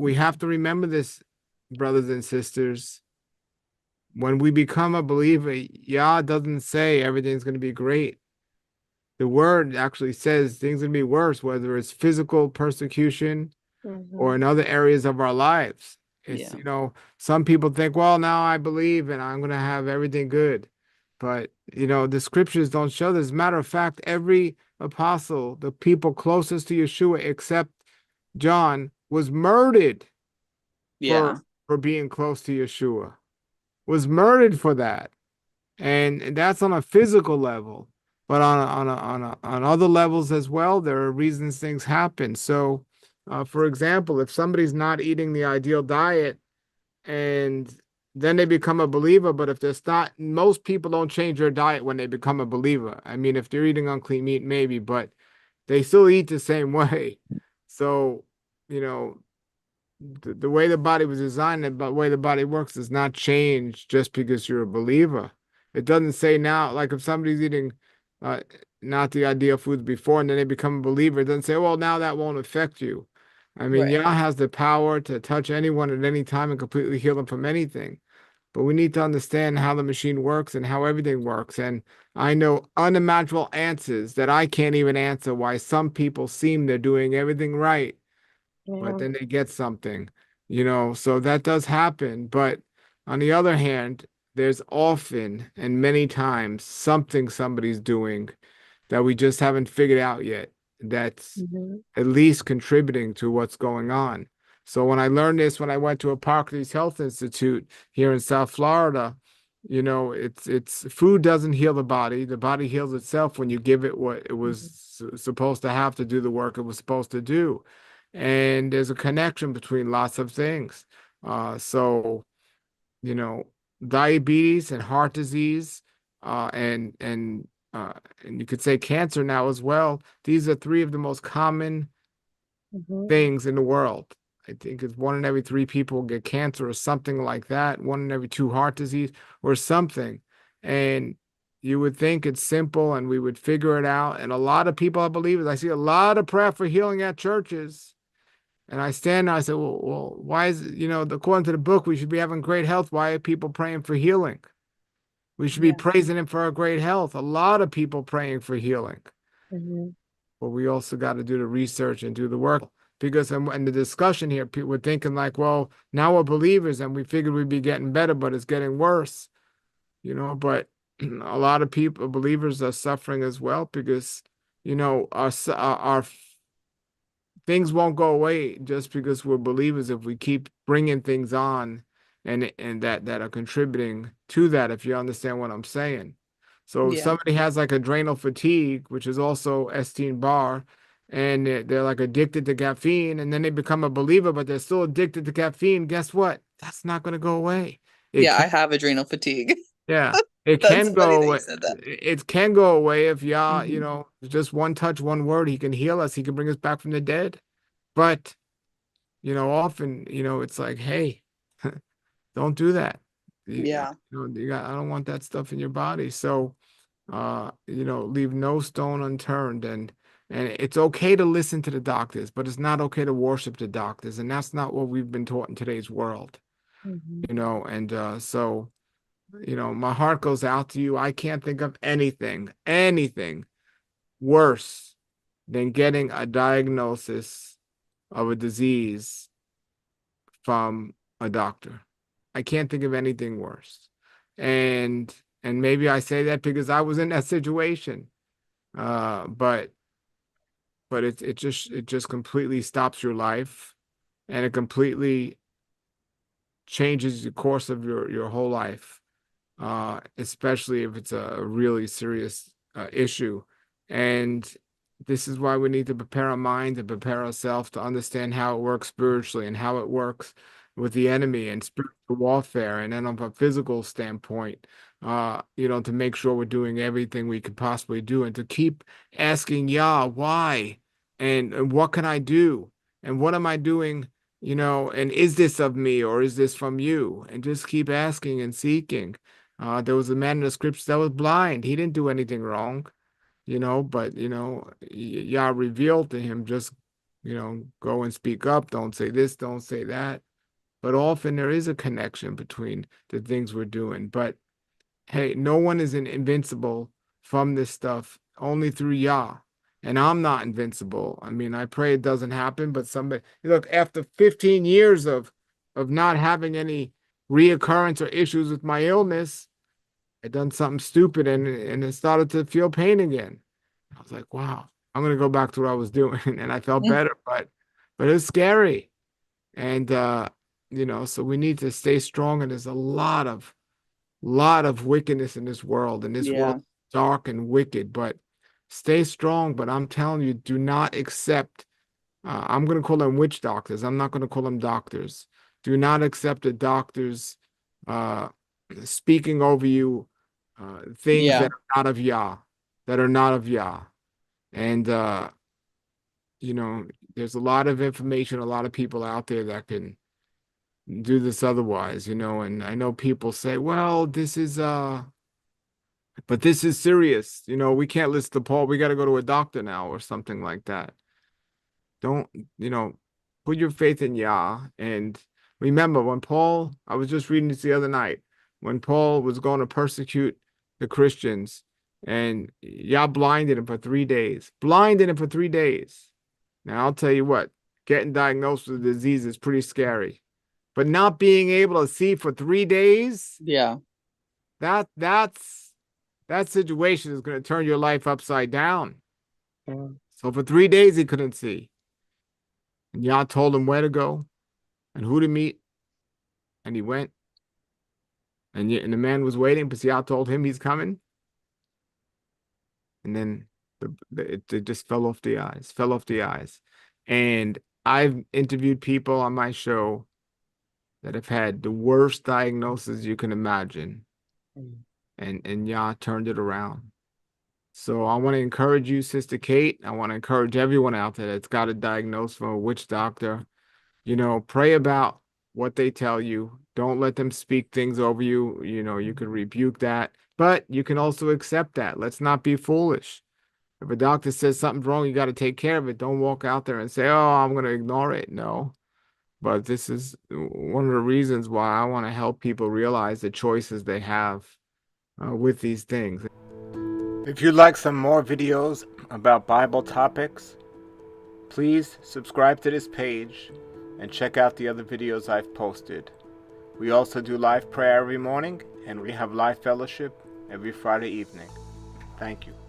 we have to remember this, brothers and sisters. When we become a believer, Yah doesn't say everything's going to be great. The word actually says things going to be worse, whether it's physical persecution or Hmm. in other areas of our lives. It's, Yeah. some people think, well, now I believe and I'm going to have everything good. But, the scriptures don't show this. As a matter of fact, every apostle, the people closest to Yeshua, except John, was murdered for Yeah. being close to Yeshua, was murdered for that. And that's on a physical level. But on other levels as well, there are reasons things happen. So, for example, if somebody's not eating the ideal diet and then they become a believer, but if there's not, most people don't change their diet when they become a believer. I mean, if they're eating unclean meat, maybe, but they still eat the same way. So, you know, the way the body was designed and the way the body works does not change just because you're a believer. It doesn't say now, like if somebody's eating uh, not the ideal foods before and then they become a believer, it doesn't say, well, now that won't affect you. I mean, Right. Yah has the power to touch anyone at any time and completely heal them from anything. But we need to understand how the machine works and how everything works. And I know unimaginable answers that I can't even answer why some people seem they're doing everything right but Yeah. then they get something, so that does happen. But on the other hand, there's often and many times something somebody's doing that we just haven't figured out yet that's Hmm. at least contributing to what's going on. So when I learned this, when I went to a Hippocrates Health Institute here in South Florida, it's food doesn't heal the body. The body heals itself when you give it what it was supposed to have to do the work it was supposed to do. And there's a connection between lots of things. So, you know, diabetes and heart disease, and you could say cancer now as well. These are three of the most common Hmm. things in the world. I think it's one in every three people get cancer or something like that, one in every two heart disease or something. And you would think it's simple and we would figure it out. And a lot of people are believers. I see a lot of prayer for healing at churches. And I stand there, I said, well, why is it, according to the book, we should be having great health. Why are people praying for healing? We should be Yeah. praising him for our great health. A lot of people praying for healing. Hmm. But we also got to do the research and do the work because in the discussion here, people were thinking like, well, now we're believers and we figured we'd be getting better, but it's getting worse, but a lot of people, believers are suffering as well because, our things won't go away just because we're believers if we keep bringing things on and that are contributing to that, if you understand what I'm saying. So if Yeah. somebody has like adrenal fatigue, which is also Epstein-Barr, and they're like addicted to caffeine, and then they become a believer, but they're still addicted to caffeine, guess what? That's not going to go away. It Yeah. I can, have adrenal fatigue. yeah, it That's can funny go that you away. said that. It can go away if Yah, Hmm. just one touch, one word, he can heal us. He can bring us back from the dead. But often, it's like, hey, don't do that. Yeah. I don't want that stuff in your body. So, leave no stone unturned. And it's okay to listen to the doctors, but it's not okay to worship the doctors. And that's not what we've been taught in today's world, Hmm. and so, my heart goes out to you. I can't think of anything worse than getting a diagnosis of a disease from a doctor. I can't think of anything worse. And maybe I say that because I was in that situation. But it just completely stops your life and it completely changes the course of your whole life. Especially if it's a really serious issue. And this is why we need to prepare our minds and prepare ourselves to understand how it works spiritually and how it works with the enemy and spiritual warfare. And then on a physical standpoint, to make sure we're doing everything we could possibly do and to keep asking Yah, why? And what can I do? And what am I doing? And is this of me or is this from you? And just keep asking and seeking. There was a man in the scriptures that was blind. He didn't do anything wrong, but Yah revealed to him just go and speak up. Don't say this, don't say that. But often there is a connection between the things we're doing. But hey, no one is invincible from this stuff, only through Yah. And I'm not invincible. I mean, I pray it doesn't happen, but somebody, look, after 15 years of not having any reoccurrence or issues with my illness, I done something stupid and it started to feel pain again. I was like, wow, I'm gonna go back to what I was doing. And I felt Mm. better, but it's scary. And so we need to stay strong. And there's a lot of wickedness in this world, and this world Yeah. is dark and wicked, but stay strong. But I'm telling you, do not accept, I'm going to call them witch doctors. I'm not going to call them doctors. Do not accept a doctor's uh, speaking over you things Yeah. that are not of Yah, that are not of Yah. And, there's a lot of information, a lot of people out there that can do this otherwise, and I know people say, well, but this is serious. We can't listen to Paul. We got to go to a doctor now or something like that. Don't, you know, put your faith in Yah. And remember, I was just reading this the other night, when Paul was going to persecute the Christians, and Yah blinded him for 3 days. Blinded him for 3 days. Now, I'll tell you what, getting diagnosed with a disease is pretty scary. But not being able to see for 3 days, Yeah. that situation is going to turn your life upside down. Yeah. So for 3 days, he couldn't see. And Yah told him where to go and who to meet. And he went. And the man was waiting because Yah told him he's coming. And then it just fell off the eyes, fell off the eyes. And I've interviewed people on my show that have had the worst diagnosis you can imagine. Mm. And Yah turned it around. So I want to encourage you, Sister Kate. I want to encourage everyone out there that's got a diagnosis from a witch doctor. Pray about what they tell you. Don't let them speak things over you. You can rebuke that, but you can also accept that. Let's not be foolish. If a doctor says something's wrong, you got to take care of it. Don't walk out there and say, "Oh, I'm going to ignore it." No. But this is one of the reasons why I want to help people realize the choices they have with these things. If you'd like some more videos about Bible topics, please subscribe to this page and check out the other videos I've posted. We also do live prayer every morning, and we have live fellowship every Friday evening. Thank you.